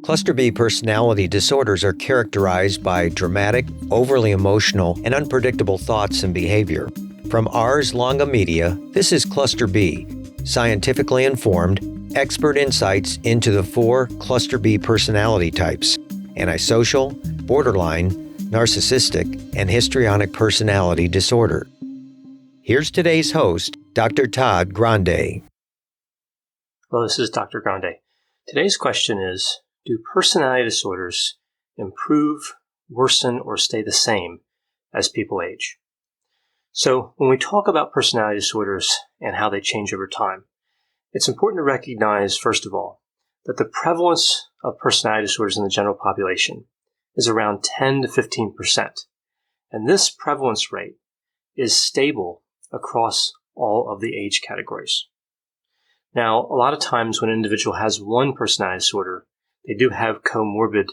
Cluster B personality disorders are characterized by dramatic, overly emotional, and unpredictable thoughts and behavior. From Ars Longa Media, this is Cluster B, scientifically informed, expert insights into the 4 Cluster B personality types: antisocial, borderline, narcissistic, and histrionic personality disorder. Here's today's host, Dr. Todd Grande. Hello, this is Dr. Grande. Today's question is, do personality disorders improve, worsen, or stay the same as people age? So when we talk about personality disorders and how they change over time, it's important to recognize, first of all, that the prevalence of personality disorders in the general population is around 10 to 15%. And this prevalence rate is stable across all of the age categories. Now, a lot of times when an individual has one personality disorder, they do have comorbid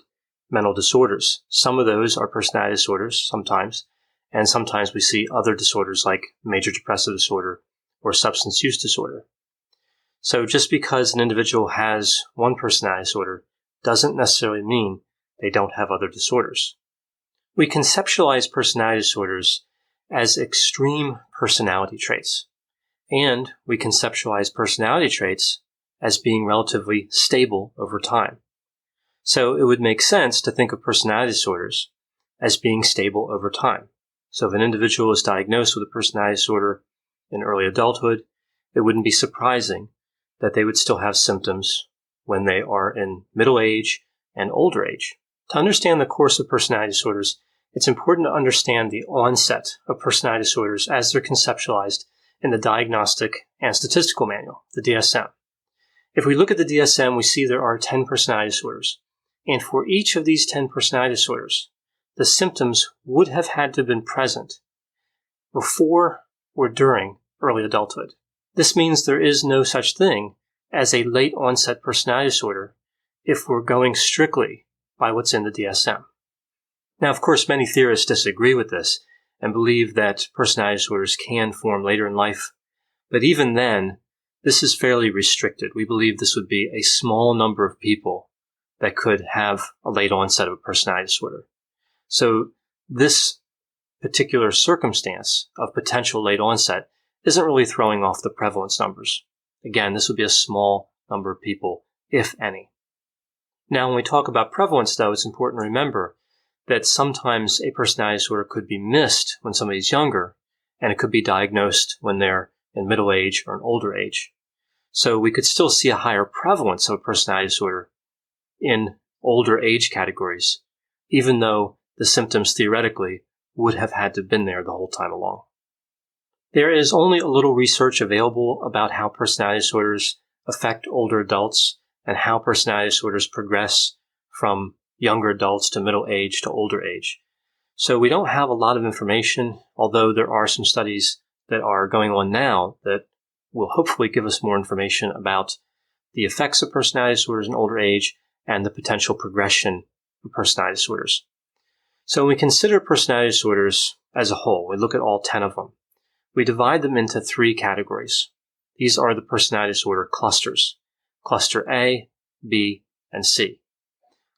mental disorders. Some of those are personality disorders sometimes, and sometimes we see other disorders like major depressive disorder or substance use disorder. So just because an individual has one personality disorder doesn't necessarily mean they don't have other disorders. We conceptualize personality disorders as extreme personality traits, and we conceptualize personality traits as being relatively stable over time. So it would make sense to think of personality disorders as being stable over time. So if an individual is diagnosed with a personality disorder in early adulthood, it wouldn't be surprising that they would still have symptoms when they are in middle age and older age. To understand the course of personality disorders, it's important to understand the onset of personality disorders as they're conceptualized in the Diagnostic and Statistical Manual, the DSM. If we look at the DSM, we see there are 10 personality disorders. And for each of these 10 personality disorders, the symptoms would have had to have been present before or during early adulthood. This means there is no such thing as a late onset personality disorder if we're going strictly by what's in the DSM. Now, of course, many theorists disagree with this and believe that personality disorders can form later in life. But even then, this is fairly restricted. We believe this would be a small number of people that could have a late onset of a personality disorder. So this particular circumstance of potential late onset isn't really throwing off the prevalence numbers. Again, this would be a small number of people, if any. Now, when we talk about prevalence, though, it's important to remember that sometimes a personality disorder could be missed when somebody's younger, and it could be diagnosed when they're in middle age or an older age. So we could still see a higher prevalence of a personality disorder in older age categories, even though the symptoms theoretically would have had to have been there the whole time along. There is only a little research available about how personality disorders affect older adults and how personality disorders progress from younger adults to middle age to older age. So we don't have a lot of information, although there are some studies that are going on now that will hopefully give us more information about the effects of personality disorders in older age and the potential progression of personality disorders. So when we consider personality disorders as a whole, we look at all 10 of them. We divide them into 3 categories. These are the personality disorder clusters: Cluster A, B, and C.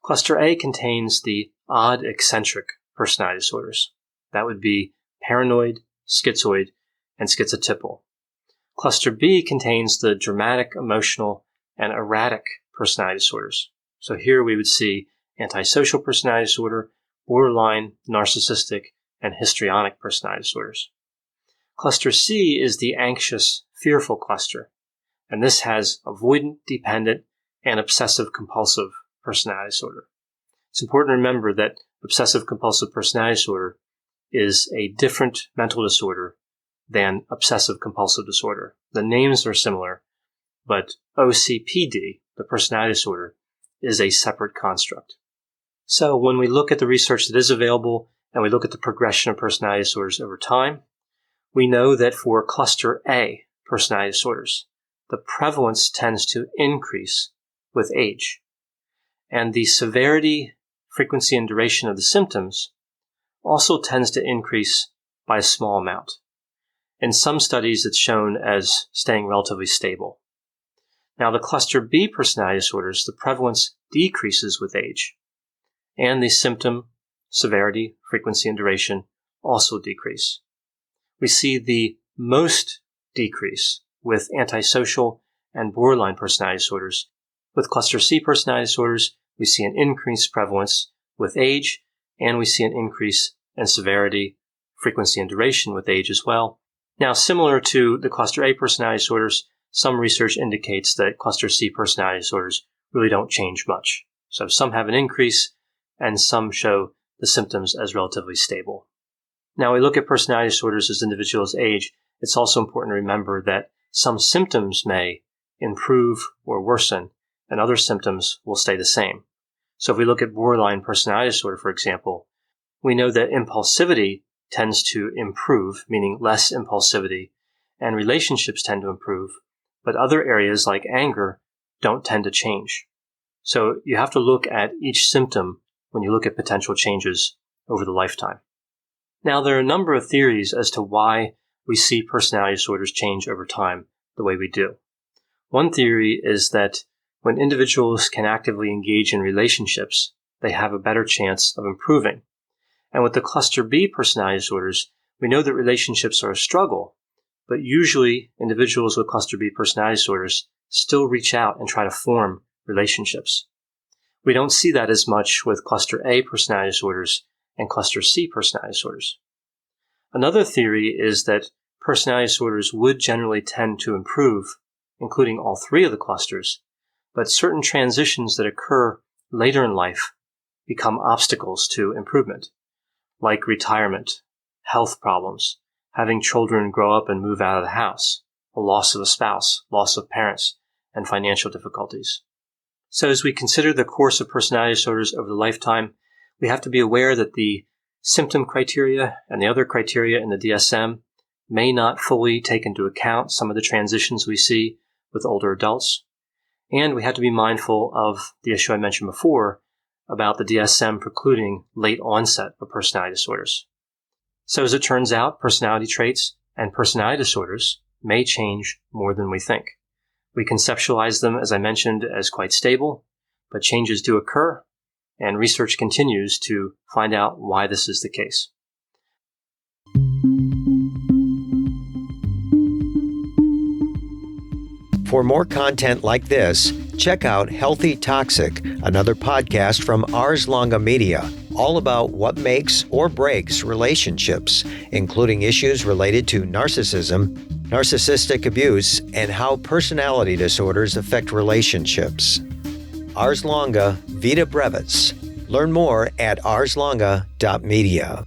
Cluster A contains the odd eccentric personality disorders. That would be paranoid, schizoid, and schizotypal. Cluster B contains the dramatic, emotional, and erratic personality disorders. So here we would see antisocial personality disorder, borderline, narcissistic, and histrionic personality disorders. Cluster C is the anxious, fearful cluster, and this has avoidant, dependent, and obsessive-compulsive personality disorder. It's important to remember that obsessive-compulsive personality disorder is a different mental disorder than obsessive-compulsive disorder. The names are similar, but OCPD, the personality disorder, is a separate construct. So when we look at the research that is available and we look at the progression of personality disorders over time, we know that for Cluster A personality disorders, the prevalence tends to increase with age. And the severity, frequency, and duration of the symptoms also tends to increase by a small amount. In some studies, it's shown as staying relatively stable. Now, the cluster B personality disorders, the prevalence decreases with age, and the symptom severity, frequency, and duration also decrease. We see the most decrease with antisocial and borderline personality disorders. With cluster C personality disorders, we see an increased prevalence with age, and we see an increase in severity, frequency, and duration with age as well. Now, similar to the cluster A personality disorders, some research indicates that cluster C personality disorders really don't change much. So some have an increase, and some show the symptoms as relatively stable. Now, we look at personality disorders as individuals age. It's also important to remember that some symptoms may improve or worsen, and other symptoms will stay the same. So if we look at borderline personality disorder, for example, we know that impulsivity tends to improve, meaning less impulsivity, and relationships tend to improve, but other areas like anger don't tend to change. So you have to look at each symptom when you look at potential changes over the lifetime. Now, there are a number of theories as to why we see personality disorders change over time the way we do. One theory is that when individuals can actively engage in relationships, they have a better chance of improving. And with the cluster B personality disorders, we know that relationships are a struggle, but usually individuals with cluster B personality disorders still reach out and try to form relationships. We don't see that as much with cluster A personality disorders and cluster C personality disorders. Another theory is that personality disorders would generally tend to improve, including all three of the clusters, but certain transitions that occur later in life become obstacles to improvement, like retirement, health problems, having children grow up and move out of the house, a loss of a spouse, loss of parents, and financial difficulties. So as we consider the course of personality disorders over the lifetime, we have to be aware that the symptom criteria and the other criteria in the DSM may not fully take into account some of the transitions we see with older adults. And we have to be mindful of the issue I mentioned before about the DSM precluding late onset of personality disorders. So as it turns out, personality traits and personality disorders may change more than we think. We conceptualize them, as I mentioned, as quite stable, but changes do occur, and research continues to find out why this is the case. For more content like this, check out Healthy Toxic, another podcast from Ars Longa Media, all about what makes or breaks relationships, including issues related to narcissism, narcissistic abuse, and how personality disorders affect relationships. Ars Longa Vita Brevis. Learn more at arslonga.media.